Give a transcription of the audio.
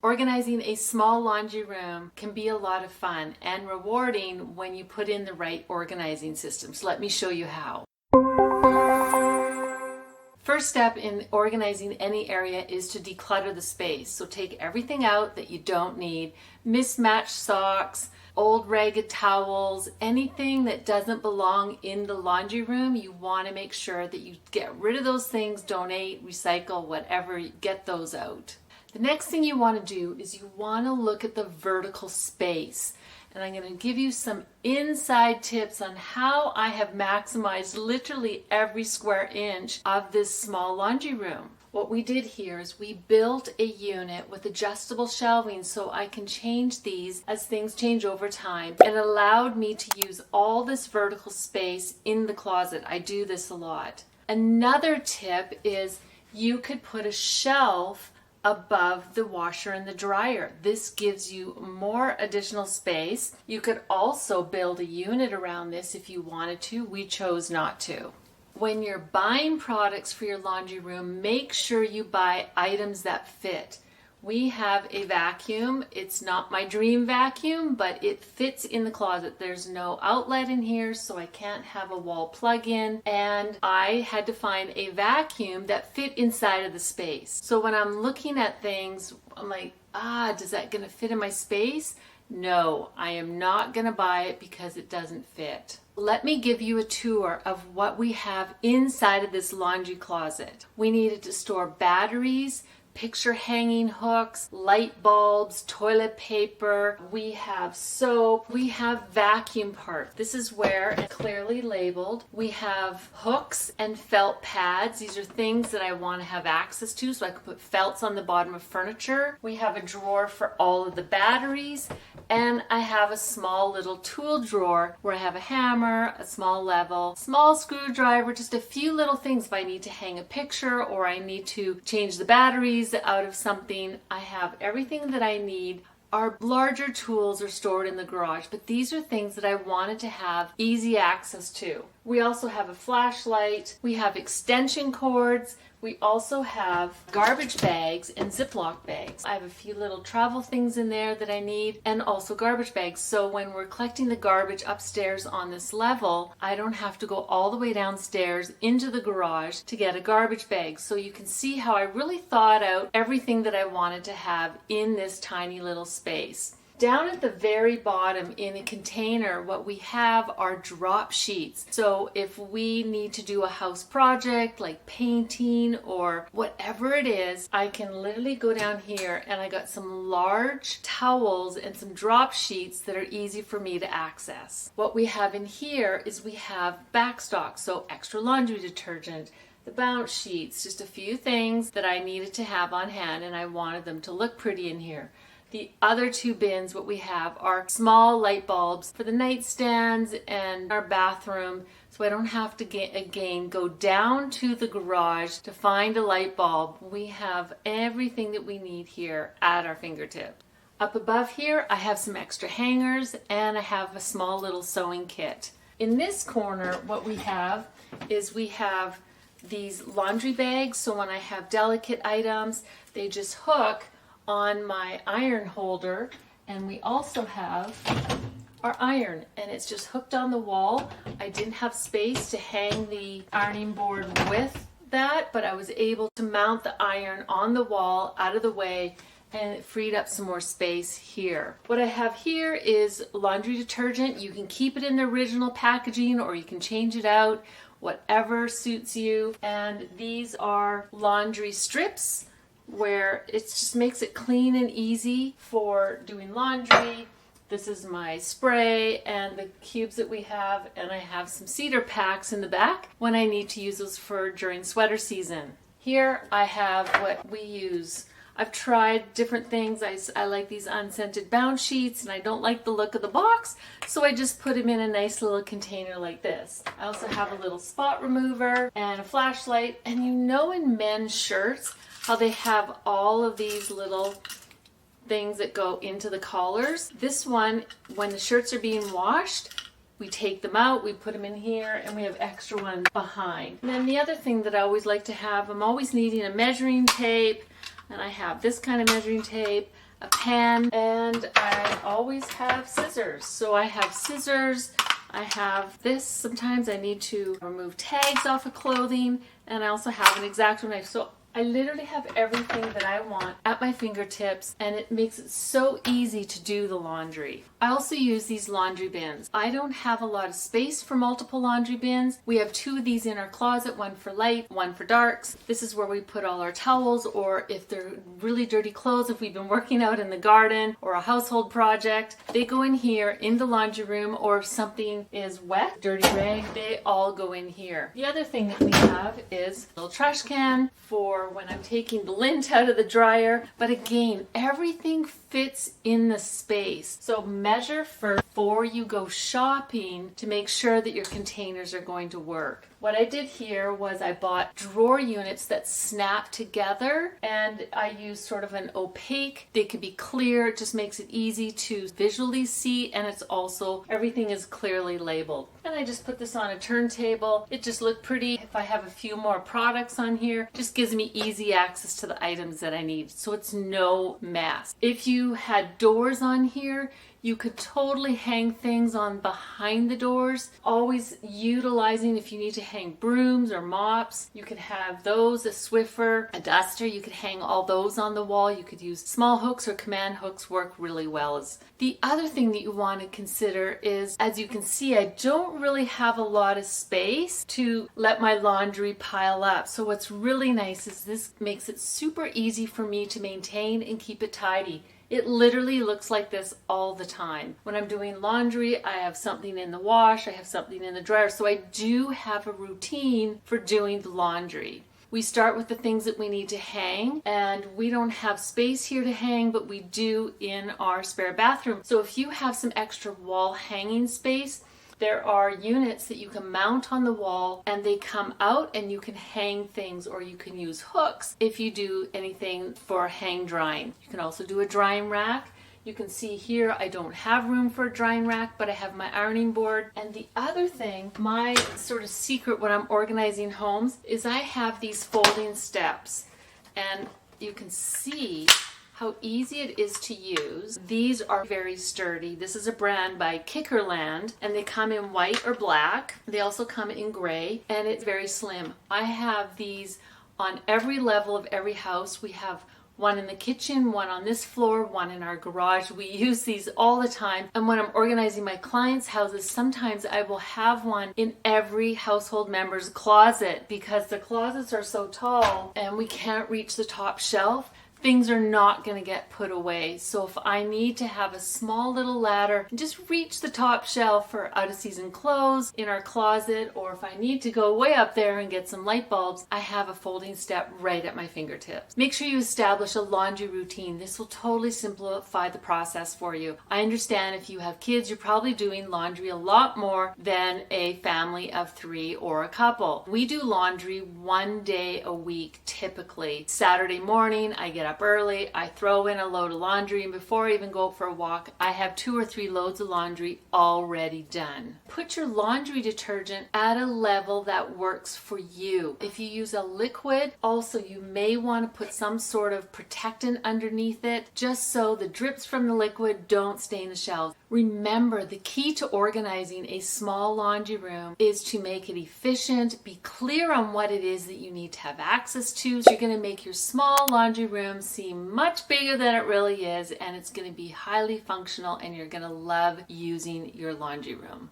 Organizing a small laundry room can be a lot of fun and rewarding when you put in the right organizing systems. Let me show you how. First step in organizing any area is to declutter the space. So take everything out that you don't need, mismatched socks, old ragged towels, anything that doesn't belong in the laundry room. You want to make sure that you get rid of those things, donate, recycle, whatever, get those out. The next thing you want to do is you want to look at the vertical space. And I'm going to give you some inside tips on how I have maximized literally every square inch of this small laundry room. What we did here is we built a unit with adjustable shelving so I can change these as things change over time, and allowed me to use all this vertical space in the closet. I do this a lot. Another tip is you could put a shelf above the washer and the dryer. This gives you more additional space. You could also build a unit around this if you wanted to. We chose not to. When you're buying products for your laundry room, make sure you buy items that fit. We have a vacuum. It's not my dream vacuum, but it fits in the closet. There's no outlet in here, so I can't have a wall plug-in. And I had to find a vacuum that fit inside of the space. So when I'm looking at things, I'm like, is that gonna fit in my space? No, I am not gonna buy it because it doesn't fit. Let me give you a tour of what we have inside of this laundry closet. We needed to store batteries, picture hanging hooks, light bulbs, toilet paper. We have soap. We have vacuum parts. This is where it's clearly labeled. We have hooks and felt pads. These are things that I want to have access to so I can put felts on the bottom of furniture. We have a drawer for all of the batteries, and I have a small little tool drawer where I have a hammer, a small level, small screwdriver, just a few little things if I need to hang a picture or I need to change the batteries out of something. I have everything that I need. Our larger tools are stored in the garage, but these are things that I wanted to have easy access to. We also have a flashlight. We have extension cords. We also have garbage bags and Ziploc bags. I have a few little travel things in there that I need, and also garbage bags. So when we're collecting the garbage upstairs on this level, I don't have to go all the way downstairs into the garage to get a garbage bag. So you can see how I really thought out everything that I wanted to have in this tiny little space. Down at the very bottom in a container, what we have are drop sheets. So if we need to do a house project like painting or whatever it is, I can literally go down here and I got some large towels and some drop sheets that are easy for me to access. What we have in here is we have backstock, so extra laundry detergent, the bounce sheets, just a few things that I needed to have on hand and I wanted them to look pretty in here. The other two bins, what we have are small light bulbs for the nightstands and our bathroom, so I don't have to again go down to the garage to find a light bulb. We have everything that we need here at our fingertip. Up above here, I have some extra hangers and I have a small little sewing kit. In this corner, what we have is we have these laundry bags, so when I have delicate items, they just hook on my iron holder, and we also have our iron, and it's just hooked on the wall. I didn't have space to hang the ironing board with that, but I was able to mount the iron on the wall out of the way, and it freed up some more space here. What I have here is laundry detergent. You can keep it in the original packaging or you can change it out, whatever suits you. And these are laundry strips, where it just makes it clean and easy for doing laundry. This is my spray and the cubes that we have, and I have some cedar packs in the back when I need to use those for during sweater season. Here I have what we use. I've tried different things. I like these unscented bounce sheets, and I don't like the look of the box, so I just put them in a nice little container like this. I also have a little spot remover and a flashlight, and you know in men's shirts how they have all of these little things that go into the collars. This one, when the shirts are being washed, we take them out, we put them in here, and we have extra ones behind. And then the other thing that I always like to have, I'm always needing a measuring tape, and I have this kind of measuring tape. a pan, and I always have scissors. So I have scissors, I have this. Sometimes I need to remove tags off of clothing, and I also have an X-Acto knife. So I literally have everything that I want at my fingertips, and it makes it so easy to do the laundry. I also use these laundry bins. I don't have a lot of space for multiple laundry bins. We have 2 of these in our closet, one for light, one for darks. This is where we put all our towels, or if they're really dirty clothes, if we've been working out in the garden or a household project, they go in here in the laundry room, or if something is wet, dirty rag, they all go in here. The other thing that we have is a little trash can for when I'm taking the lint out of the dryer. But again, everything fits in the space. So measure first before you go shopping to make sure that your containers are going to work. What I did here was I bought drawer units that snap together, and I used sort of an opaque. They could be clear. It just makes it easy to visually see, and it's also, everything is clearly labeled. And I just put this on a turntable. It just looked pretty. If I have a few more products on here, it just gives me easy access to the items that I need. So it's no mess. If you had doors on here, you could totally hang things on behind the doors. Always utilizing, if you need to hang brooms or mops, you could have those, a Swiffer, a duster. You could hang all those on the wall. You could use small hooks, or command hooks work really well. The other thing that you want to consider is, as you can see, I don't really have a lot of space to let my laundry pile up. So what's really nice is this makes it super easy for me to maintain and keep it tidy. It literally looks like this all the time. When I'm doing laundry, I have something in the wash, I have something in the dryer. So I do have a routine for doing the laundry. We start with the things that we need to hang, and we don't have space here to hang, but we do in our spare bathroom. So if you have some extra wall hanging space, there are units that you can mount on the wall, and they come out and you can hang things, or you can use hooks if you do anything for hang drying. You can also do a drying rack. You can see here I don't have room for a drying rack, but I have my ironing board. And the other thing, my sort of secret when I'm organizing homes, is I have these folding steps, and you can see how easy it is to use. These are very sturdy. This is a brand by Kickerland, and they come in white or black. They also come in gray, and it's very slim. I have these on every level of every house. We have one in the kitchen, one on this floor, one in our garage. We use these all the time. And when I'm organizing my clients' houses, sometimes I will have one in every household member's closet, because the closets are so tall and we can't reach the top shelf. Things are not going to get put away. So if I need to have a small little ladder and just reach the top shelf for out of season clothes in our closet, or if I need to go way up there and get some light bulbs, I have a folding step right at my fingertips. Make sure you establish a laundry routine. This will totally simplify the process for you. I understand if you have kids, you're probably doing laundry a lot more than a family of 3 or a couple. We do laundry 1 day a week typically. Saturday morning, I get up early, I throw in a load of laundry, and before I even go for a walk, I have 2 or 3 loads of laundry already done. Put your laundry detergent at a level that works for you. If you use a liquid, also you may want to put some sort of protectant underneath it, just so the drips from the liquid don't stain the shelves. Remember, the key to organizing a small laundry room is to make it efficient. Be clear on what it is that you need to have access to. So you're going to make your small laundry room seem much bigger than it really is, and it's going to be highly functional, and you're going to love using your laundry room.